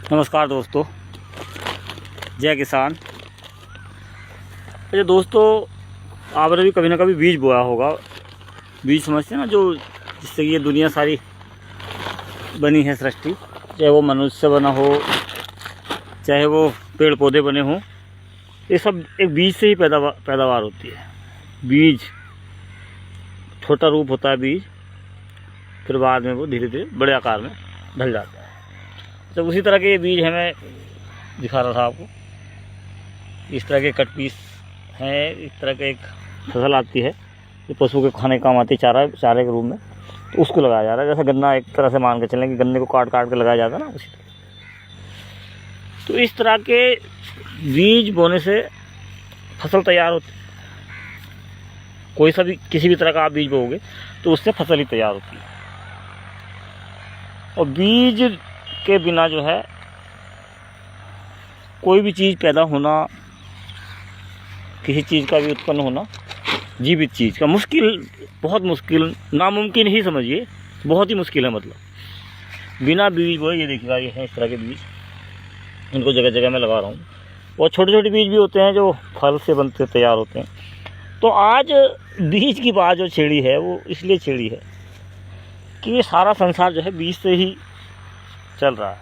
नमस्कार दोस्तों, जय किसान। अच्छा दोस्तों, आपने भी कभी ना कभी बीज बोया होगा। बीज समझते हैं ना, जो जिससे ये दुनिया सारी बनी है सृष्टि, चाहे वो मनुष्य बना हो, चाहे वो पेड़ पौधे बने हों, ये सब एक बीज से ही पैदावार होती है। बीज छोटा रूप होता है बीज, फिर बाद में वो धीरे धीरे बड़े आकार में ढल जाता है। तो उसी तरह के ये बीज है, मैं दिखा रहा था आपको। इस तरह के कट पीस हैं, इस तरह के एक फसल आती है जो पशु के खाने काम आती है, चारे के रूप में। तो उसको लगाया जा रहा है, जैसे गन्ना एक तरह से मान के चलें कि गन्ने को काट काट के लगाया जाता है ना, उसी तरह। तो इस तरह के बीज बोने से फसल तैयार होती है। कोई सा भी किसी भी तरह का आप बीज बोओगे तो उससे फसल ही तैयार होती है। और बीज के बिना जो है कोई भी चीज़ पैदा होना, किसी चीज़ का भी उत्पन्न होना, जीवित चीज़ का मुश्किल, बहुत मुश्किल, नामुमकिन ही समझिए, बहुत ही मुश्किल है। मतलब बिना बीज बोए, ये देखिएगा, ये है इस तरह के बीज, इनको जगह जगह मैं लगा रहा हूँ। और छोटे छोटे बीज भी होते हैं जो फल से बनते तैयार होते हैं। तो आज बीज की बात जो छेड़ी है वो इसलिए छेड़ी है कि ये सारा संसार जो है बीज से ही चल रहा है।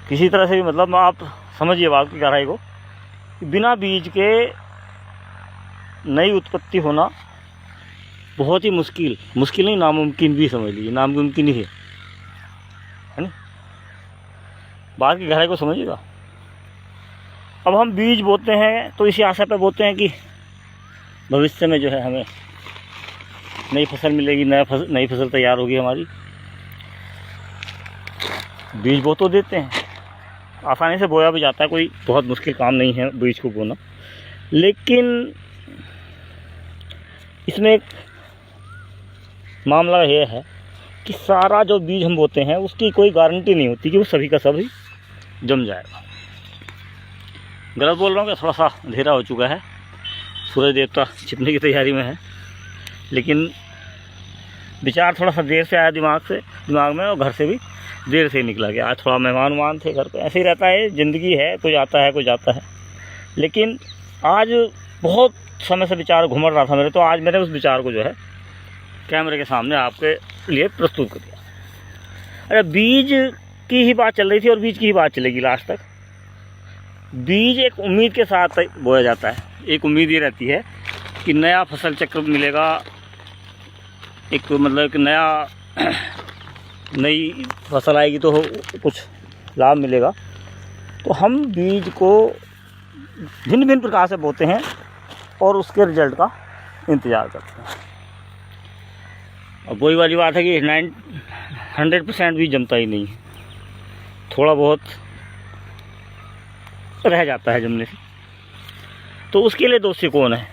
किसी तरह से भी, मतलब आप समझिए बात की गहराई को, कि बिना बीज के नई उत्पत्ति होना बहुत ही मुश्किल नहीं, नामुमकिन भी समझ लीजिए, नामुमकिन ही है ना। बात की गहराई को समझिएगा। अब हम बीज बोते हैं तो इसी आशा पर बोते हैं कि भविष्य में जो है हमें नई फसल मिलेगी, नई फसल तैयार होगी हमारी। बीज बो तो देते हैं, आसानी से बोया भी जाता है, कोई बहुत मुश्किल काम नहीं है बीज को बोना। लेकिन इसमें एक मामला यह है कि सारा जो बीज हम बोते हैं उसकी कोई गारंटी नहीं होती कि वो सभी का सभी जम जाएगा। गलत बोल रहा हूँ कि थोड़ा सा अंधेरा हो चुका है, सूरज देवता छिपने की तैयारी में है, लेकिन विचार थोड़ा सा देर से आया दिमाग में, और घर से भी देर से निकला गया। आज थोड़ा मेहमान थे घर पे, ऐसे ही रहता है, ज़िंदगी है, कोई आता है कोई जाता है। लेकिन आज बहुत समय से विचार घूमर रहा था मेरे, तो आज मैंने उस विचार को जो है कैमरे के सामने आपके लिए प्रस्तुत कर दिया। अरे बीज की ही बात चल रही थी और बीज की ही बात चलेगी लास्ट तक। बीज एक उम्मीद के साथ बोया जाता है। एक उम्मीद ये रहती है कि नया फसल चक्र मिलेगा, एक मतलब एक नई फसल आएगी तो कुछ लाभ मिलेगा। तो हम बीज को भिन्न भिन्न प्रकार से बोते हैं और उसके रिजल्ट का इंतज़ार करते हैं। और वही वाली बात है कि 100% भी जमता ही नहीं है, थोड़ा बहुत रह जाता है जमने से। तो उसके लिए दोषी कौन है?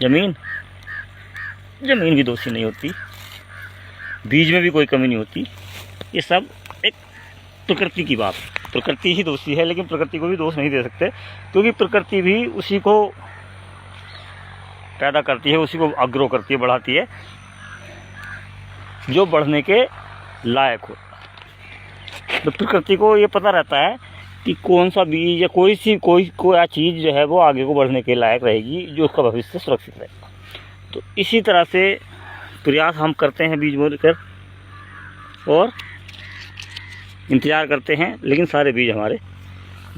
ज़मीन भी दोषी नहीं होती, बीज में भी कोई कमी नहीं होती। ये सब एक प्रकृति की बात है, प्रकृति ही दोषी है। लेकिन प्रकृति को भी दोष नहीं दे सकते, क्योंकि प्रकृति भी उसी को पैदा करती है, उसी को अग्रो करती है, बढ़ाती है जो बढ़ने के लायक हो। तो प्रकृति को ये पता रहता है कि कौन सा बीज या कोई चीज़ जो है वो आगे को बढ़ने के लायक रहेगी, जो उसका भविष्य सुरक्षित रहेगा। तो इसी तरह से प्रयास हम करते हैं बीज बोकर और इंतज़ार करते हैं, लेकिन सारे बीज हमारे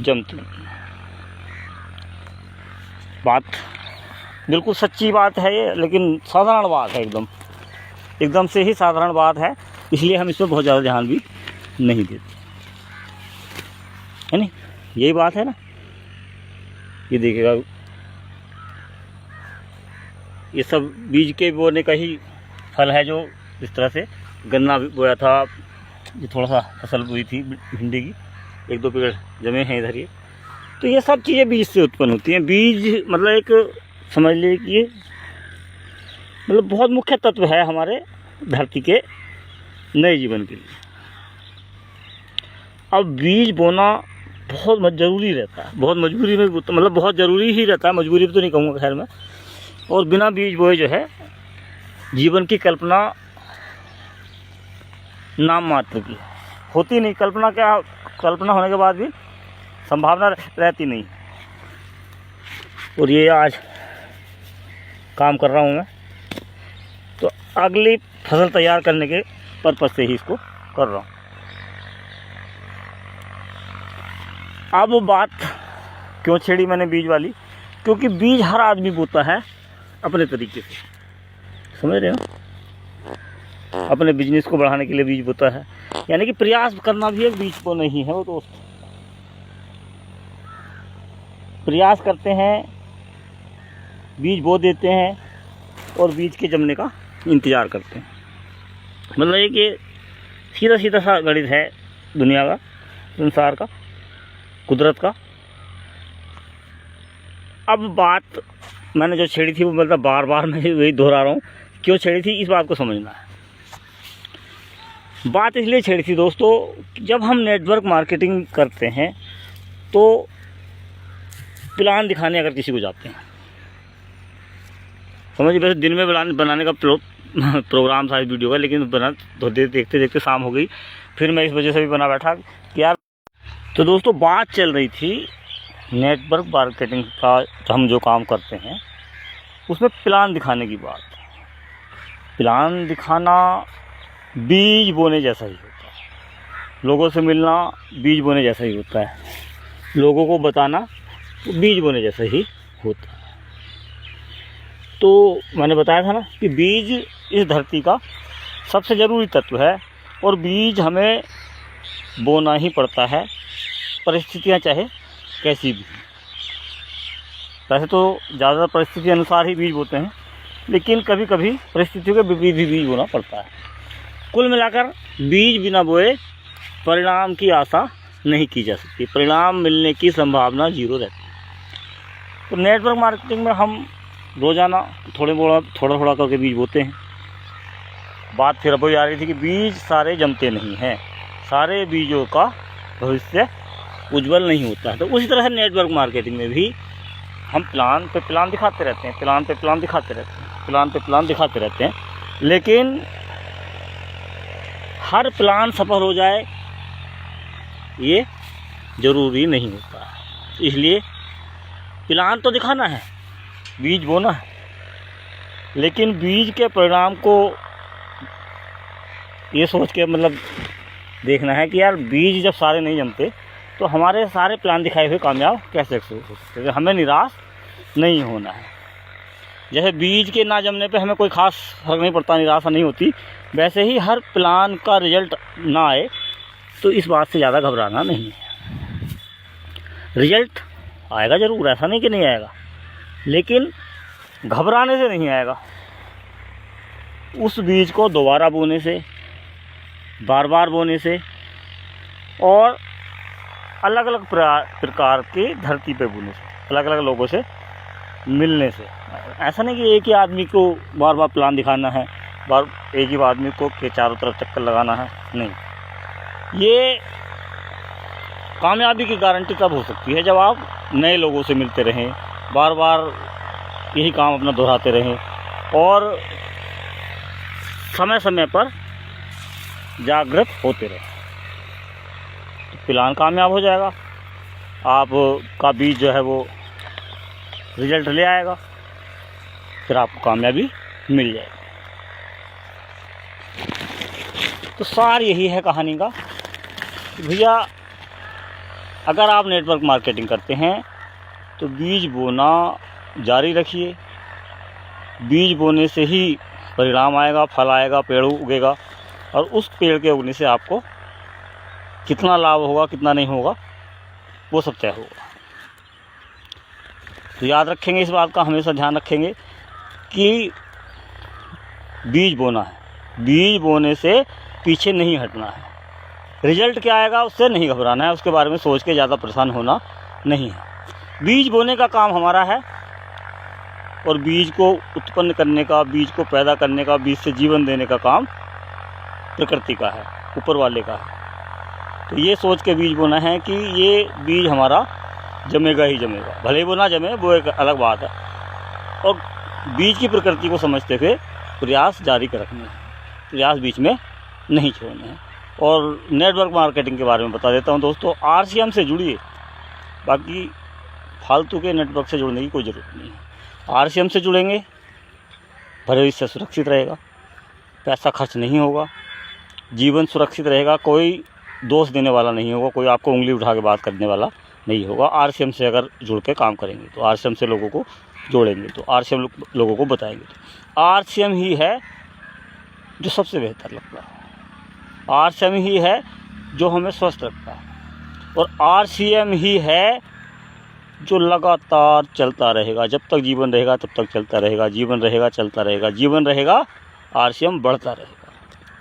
जमते नहीं। बात बिल्कुल सच्ची बात है ये, लेकिन साधारण बात है, एकदम से ही साधारण बात है। इसलिए हम इस पर बहुत ज़्यादा ध्यान भी नहीं देते, है नहीं? यही बात है ना। ये देखिएगा, ये सब बीज के बोने का ही फल है। जो इस तरह से गन्ना बोया था, ये थोड़ा सा फसल बोई थी भिंडी की, 1-2 पेड़ जमे हैं इधर। ये तो ये सब चीज़ें बीज से उत्पन्न होती हैं। बीज मतलब एक समझ लीजिए कि ये मतलब बहुत मुख्य तत्व है हमारे धरती के नए जीवन के लिए। अब बीज बोना बहुत ज़रूरी रहता है, बहुत मजबूरी में, मतलब बहुत ज़रूरी ही रहता है, मजबूरी भी तो नहीं कहूँगा खैर मैं। और बिना बीज बोए जो है जीवन की कल्पना नाम मात्र की होती नहीं। कल्पना होने के बाद भी संभावना रहती नहीं। और ये आज काम कर रहा हूँ मैं, तो अगली फसल तैयार करने के पर्पज़ से ही इसको कर रहा हूँ। अब वो बात क्यों छेड़ी मैंने बीज वाली, क्योंकि बीज हर आदमी बोता है अपने तरीके से, समझ रहे हो। अपने बिजनेस को बढ़ाने के लिए बीज बोता है, यानी कि प्रयास करना भी एक बीज को नहीं है। वो दोस्त प्रयास करते हैं, बीज बो देते हैं और बीज के जमने का इंतज़ार करते हैं। मतलब ये सीधा सीधा सा गणित है दुनिया का, संसार का, कुदरत का। अब बात मैंने जो छेड़ी थी वो मतलब बार बार मैं वही दोहरा रहा हूँ, क्यों छेड़ी थी इस बात को समझना है। बात इसलिए छेड़ी थी दोस्तों, जब हम नेटवर्क मार्केटिंग करते हैं तो प्लान दिखाने अगर किसी को जाते हैं, समझिए वैसे दिन में बनाने का प्रोग्राम था इस वीडियो का, लेकिन देखते देखते शाम हो गई, फिर मैं इस वजह से भी बना बैठा कि यार। तो दोस्तों बात चल रही थी नेटवर्क मार्केटिंग का, हम जो काम करते हैं उसमें प्लान दिखाने की बात। प्लान दिखाना बीज बोने जैसा ही होता है, लोगों से मिलना बीज बोने जैसा ही होता है, लोगों को बताना बीज बोने जैसा ही होता है। तो मैंने बताया था ना कि बीज इस धरती का सबसे ज़रूरी तत्व है और बीज हमें बोना ही पड़ता है, परिस्थितियाँ चाहे कैसी भी। वैसे तो ज़्यादा परिस्थिति अनुसार ही बीज बोते हैं, लेकिन कभी कभी परिस्थितियों के विपरीत भी बीज बोना पड़ता है। कुल मिलाकर बीज बिना बोए परिणाम की आशा नहीं की जा सकती, परिणाम मिलने की संभावना 0 रहती है। तो नेटवर्क मार्केटिंग में हम रोज़ाना थोड़ा करके बीज बोते हैं। बात फिर अब आ रही थी कि बीज सारे जमते नहीं हैं, सारे बीजों का भविष्य उज्जवल नहीं होता है। तो उसी तरह से नेटवर्क मार्केटिंग में भी हम प्लान पे प्लान दिखाते रहते हैं, प्लान पे प्लान दिखाते रहते हैं, प्लान पे प्लान दिखाते रहते हैं, लेकिन हर प्लान सफल हो जाए ये ज़रूरी नहीं होता। इसलिए प्लान तो दिखाना है, बीज बोना है, लेकिन बीज के परिणाम को ये सोच के मतलब देखना है कि यार बीज जब सारे नहीं जमते तो हमारे सारे प्लान दिखाए हुए कामयाब कैसे हो सकते हैं। हमें निराश नहीं होना है। जैसे बीज के ना जमने पे हमें कोई खास फर्क नहीं पड़ता, निराशा नहीं होती, वैसे ही हर प्लान का रिजल्ट ना आए तो इस बात से ज़्यादा घबराना नहीं है। रिजल्ट आएगा ज़रूर, ऐसा नहीं कि नहीं आएगा, लेकिन घबराने से नहीं आएगा। उस बीज को दोबारा बोने से, बार बार बोने से और अलग अलग प्रकार के धरती पे बोने से, अलग अलग लोगों से मिलने से। ऐसा नहीं कि एक ही आदमी को बार बार प्लान दिखाना है, एक ही आदमी को के चारों तरफ चक्कर लगाना है, नहीं। ये कामयाबी की गारंटी तब हो सकती है जब आप नए लोगों से मिलते रहें, बार बार यही काम अपना दोहराते रहें और समय समय पर जागृत होते रहें। तो प्लान कामयाब हो जाएगा, आपका बीज जो है वो रिजल्ट ले आएगा, फिर आपको कामयाबी मिल जाएगी। तो सार यही है कहानी का, भैया अगर आप नेटवर्क मार्केटिंग करते हैं तो बीज बोना जारी रखिए। बीज बोने से ही परिणाम आएगा, फल आएगा, पेड़ उगेगा, और उस पेड़ के उगने से आपको कितना लाभ होगा कितना नहीं होगा वो सब तय होगा। तो याद रखेंगे इस बात का, हमेशा ध्यान रखेंगे कि बीज बोना है, बीज बोने से पीछे नहीं हटना है। रिजल्ट क्या आएगा उससे नहीं घबराना है, उसके बारे में सोच के ज़्यादा परेशान होना नहीं है। बीज बोने का काम हमारा है और बीज को उत्पन्न करने का, बीज को पैदा करने का, बीज से जीवन देने का काम प्रकृति का है, ऊपर वाले का है। तो ये सोच के बीज बोना है कि ये बीज हमारा जमेगा ही जमेगा, भले वो ना जमे वो एक अलग बात है। और बीज की प्रकृति को समझते हुए प्रयास जारी रखने हैं, प्रयास बीच में नहीं छोड़ने हैं। और नेटवर्क मार्केटिंग के बारे में बता देता हूँ दोस्तों। RCM से जुड़िए, बाकी फालतू के नेटवर्क से जुड़ने की कोई ज़रूरत नहीं है। RCM से जुड़ेंगे, भविष्य सुरक्षित रहेगा, पैसा खर्च नहीं होगा, जीवन सुरक्षित रहेगा, कोई दोष देने वाला नहीं होगा, कोई आपको उंगली उठा के बात करने वाला नहीं होगा। RCM से अगर जुड़ के काम करेंगे तो, RCM से लोगों को जोड़ेंगे तो, RCM लोगों को बताएंगे तो RCM ही है जो सबसे बेहतर लगता है। RCM ही है जो हमें स्वस्थ रखता है, और RCM ही है जो लगातार चलता रहेगा। जब तक जीवन रहेगा तब तक चलता रहेगा, जीवन रहेगा चलता रहेगा, जीवन रहेगा RCM बढ़ता रहेगा,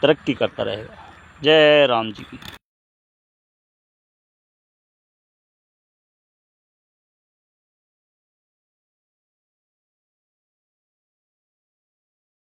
तरक्की करता रहेगा। जय राम जी की।